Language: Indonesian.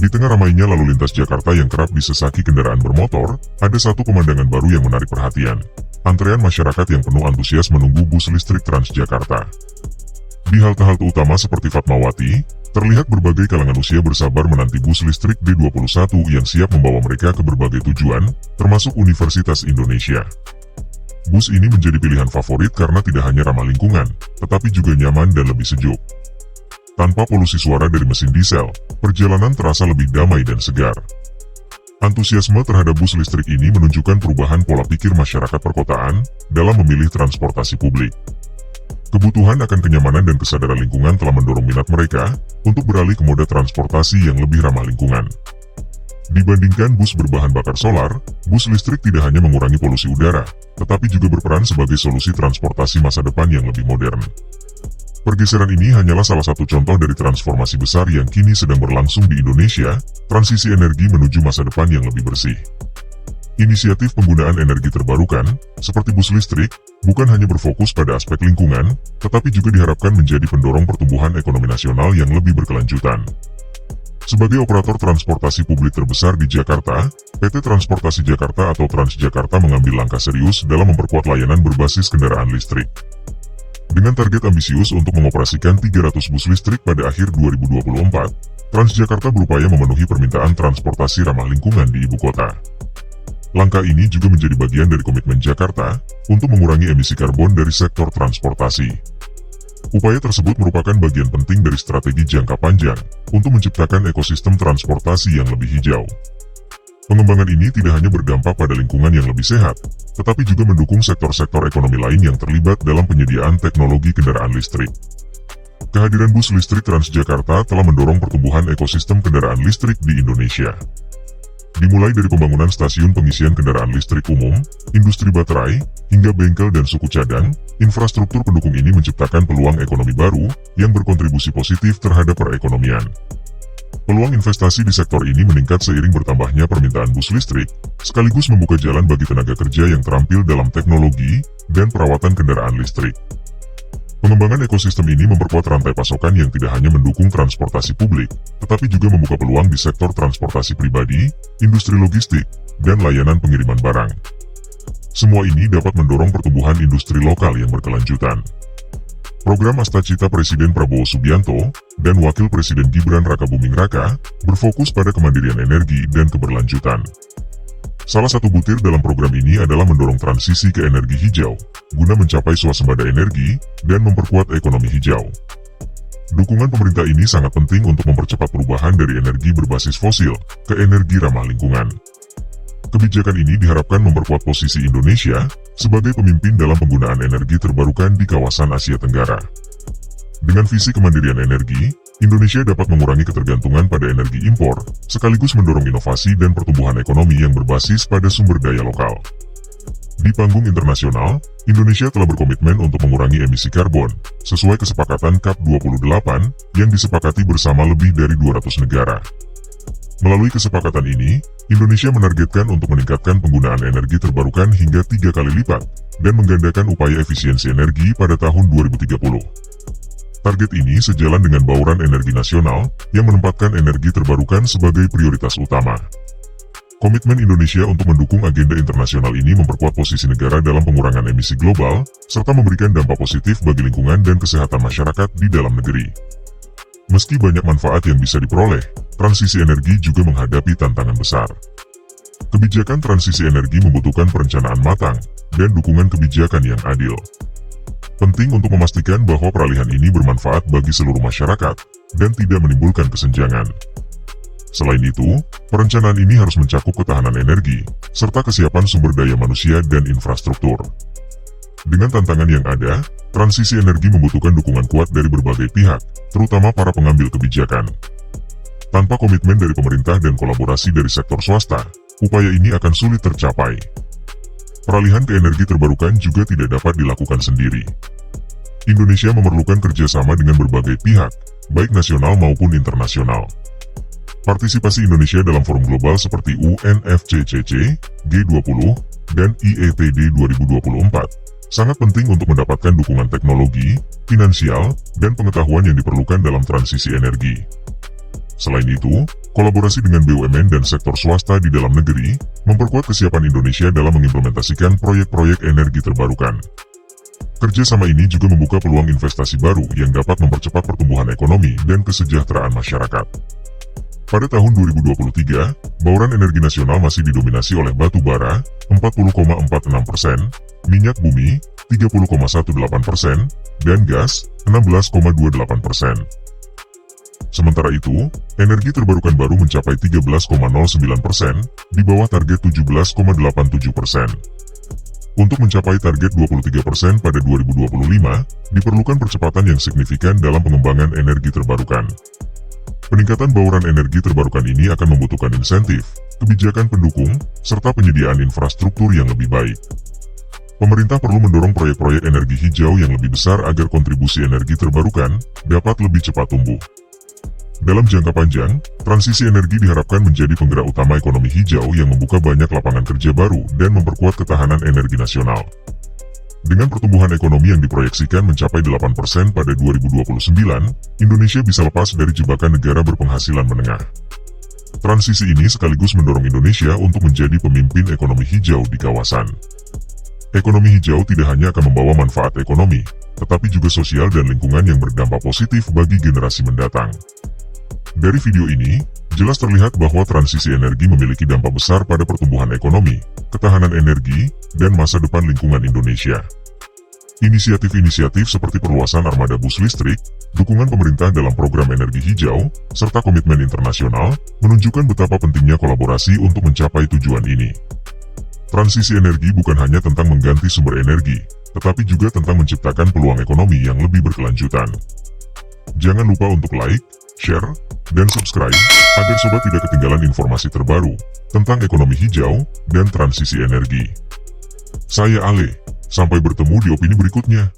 Di tengah ramainya lalu lintas Jakarta yang kerap disesaki kendaraan bermotor, ada satu pemandangan baru yang menarik perhatian. Antrean masyarakat yang penuh antusias menunggu bus listrik Transjakarta. Di halte-halte utama seperti Fatmawati, terlihat berbagai kalangan usia bersabar menanti bus listrik D21 yang siap membawa mereka ke berbagai tujuan, termasuk Universitas Indonesia. Bus ini menjadi pilihan favorit karena tidak hanya ramah lingkungan, tetapi juga nyaman dan lebih sejuk. Tanpa polusi suara dari mesin diesel, perjalanan terasa lebih damai dan segar. Antusiasme terhadap bus listrik ini menunjukkan perubahan pola pikir masyarakat perkotaan dalam memilih transportasi publik. Kebutuhan akan kenyamanan dan kesadaran lingkungan telah mendorong minat mereka untuk beralih ke moda transportasi yang lebih ramah lingkungan. Dibandingkan bus berbahan bakar solar, bus listrik tidak hanya mengurangi polusi udara, tetapi juga berperan sebagai solusi transportasi masa depan yang lebih modern. Pergeseran ini hanyalah salah satu contoh dari transformasi besar yang kini sedang berlangsung di Indonesia, transisi energi menuju masa depan yang lebih bersih. Inisiatif penggunaan energi terbarukan, seperti bus listrik, bukan hanya berfokus pada aspek lingkungan, tetapi juga diharapkan menjadi pendorong pertumbuhan ekonomi nasional yang lebih berkelanjutan. Sebagai operator transportasi publik terbesar di Jakarta, PT Transportasi Jakarta atau Transjakarta mengambil langkah serius dalam memperkuat layanan berbasis kendaraan listrik. Dengan target ambisius untuk mengoperasikan 300 bus listrik pada akhir 2024, Transjakarta berupaya memenuhi permintaan transportasi ramah lingkungan di ibu kota. Langkah ini juga menjadi bagian dari komitmen Jakarta untuk mengurangi emisi karbon dari sektor transportasi. Upaya tersebut merupakan bagian penting dari strategi jangka panjang untuk menciptakan ekosistem transportasi yang lebih hijau. Pengembangan ini tidak hanya berdampak pada lingkungan yang lebih sehat, tetapi juga mendukung sektor-sektor ekonomi lain yang terlibat dalam penyediaan teknologi kendaraan listrik. Kehadiran bus listrik Transjakarta telah mendorong pertumbuhan ekosistem kendaraan listrik di Indonesia. Dimulai dari pembangunan stasiun pengisian kendaraan listrik umum, industri baterai, hingga bengkel dan suku cadang, infrastruktur pendukung ini menciptakan peluang ekonomi baru yang berkontribusi positif terhadap perekonomian. Peluang investasi di sektor ini meningkat seiring bertambahnya permintaan bus listrik, sekaligus membuka jalan bagi tenaga kerja yang terampil dalam teknologi dan perawatan kendaraan listrik. Pengembangan ekosistem ini memperkuat rantai pasokan yang tidak hanya mendukung transportasi publik, tetapi juga membuka peluang di sektor transportasi pribadi, industri logistik, dan layanan pengiriman barang. Semua ini dapat mendorong pertumbuhan industri lokal yang berkelanjutan. Program Astacita Presiden Prabowo Subianto dan Wakil Presiden Gibran Rakabuming Raka berfokus pada kemandirian energi dan keberlanjutan. Salah satu butir dalam program ini adalah mendorong transisi ke energi hijau, guna mencapai swasembada energi dan memperkuat ekonomi hijau. Dukungan pemerintah ini sangat penting untuk mempercepat perubahan dari energi berbasis fosil ke energi ramah lingkungan. Kebijakan ini diharapkan memperkuat posisi Indonesia sebagai pemimpin dalam penggunaan energi terbarukan di kawasan Asia Tenggara. Dengan visi kemandirian energi, Indonesia dapat mengurangi ketergantungan pada energi impor, sekaligus mendorong inovasi dan pertumbuhan ekonomi yang berbasis pada sumber daya lokal. Di panggung internasional, Indonesia telah berkomitmen untuk mengurangi emisi karbon, sesuai kesepakatan COP28 yang disepakati bersama lebih dari 200 negara. Melalui kesepakatan ini, Indonesia menargetkan untuk meningkatkan penggunaan energi terbarukan hingga 3 kali lipat, dan menggandakan upaya efisiensi energi pada tahun 2030. Target ini sejalan dengan bauran energi nasional, yang menempatkan energi terbarukan sebagai prioritas utama. Komitmen Indonesia untuk mendukung agenda internasional ini memperkuat posisi negara dalam pengurangan emisi global, serta memberikan dampak positif bagi lingkungan dan kesehatan masyarakat di dalam negeri. Meski banyak manfaat yang bisa diperoleh, transisi energi juga menghadapi tantangan besar. Kebijakan transisi energi membutuhkan perencanaan matang dan dukungan kebijakan yang adil. Penting untuk memastikan bahwa peralihan ini bermanfaat bagi seluruh masyarakat dan tidak menimbulkan kesenjangan. Selain itu, perencanaan ini harus mencakup ketahanan energi, serta kesiapan sumber daya manusia dan infrastruktur. Dengan tantangan yang ada, transisi energi membutuhkan dukungan kuat dari berbagai pihak, terutama para pengambil kebijakan. Tanpa komitmen dari pemerintah dan kolaborasi dari sektor swasta, upaya ini akan sulit tercapai. Peralihan ke energi terbarukan juga tidak dapat dilakukan sendiri. Indonesia memerlukan kerjasama dengan berbagai pihak, baik nasional maupun internasional. Partisipasi Indonesia dalam forum global seperti UNFCCC, G20, dan IETD 2024 sangat penting untuk mendapatkan dukungan teknologi, finansial, dan pengetahuan yang diperlukan dalam transisi energi. Selain itu, kolaborasi dengan BUMN dan sektor swasta di dalam negeri memperkuat kesiapan Indonesia dalam mengimplementasikan proyek-proyek energi terbarukan. Kerjasama ini juga membuka peluang investasi baru yang dapat mempercepat pertumbuhan ekonomi dan kesejahteraan masyarakat. Pada tahun 2023, bauran energi nasional masih didominasi oleh batu bara, 40,46%, minyak bumi, 30,18%, dan gas, 16,28%. Sementara itu, energi terbarukan baru mencapai 13,09%, di bawah target 17,87%. Untuk mencapai target 23% pada 2025, diperlukan percepatan yang signifikan dalam pengembangan energi terbarukan. Peningkatan bauran energi terbarukan ini akan membutuhkan insentif, kebijakan pendukung, serta penyediaan infrastruktur yang lebih baik. Pemerintah perlu mendorong proyek-proyek energi hijau yang lebih besar agar kontribusi energi terbarukan dapat lebih cepat tumbuh. Dalam jangka panjang, transisi energi diharapkan menjadi penggerak utama ekonomi hijau yang membuka banyak lapangan kerja baru dan memperkuat ketahanan energi nasional. Dengan pertumbuhan ekonomi yang diproyeksikan mencapai 8% pada 2029, Indonesia bisa lepas dari jebakan negara berpenghasilan menengah. Transisi ini sekaligus mendorong Indonesia untuk menjadi pemimpin ekonomi hijau di kawasan. Ekonomi hijau tidak hanya akan membawa manfaat ekonomi, tetapi juga sosial dan lingkungan yang berdampak positif bagi generasi mendatang. Dari video ini, jelas terlihat bahwa transisi energi memiliki dampak besar pada pertumbuhan ekonomi, ketahanan energi, dan masa depan lingkungan Indonesia. Inisiatif-inisiatif seperti perluasan armada bus listrik, dukungan pemerintah dalam program energi hijau, serta komitmen internasional, menunjukkan betapa pentingnya kolaborasi untuk mencapai tujuan ini. Transisi energi bukan hanya tentang mengganti sumber energi, tetapi juga tentang menciptakan peluang ekonomi yang lebih berkelanjutan. Jangan lupa untuk like, share, dan subscribe, agar sobat tidak ketinggalan informasi terbaru tentang ekonomi hijau dan transisi energi. Saya Ale, sampai bertemu di opini berikutnya.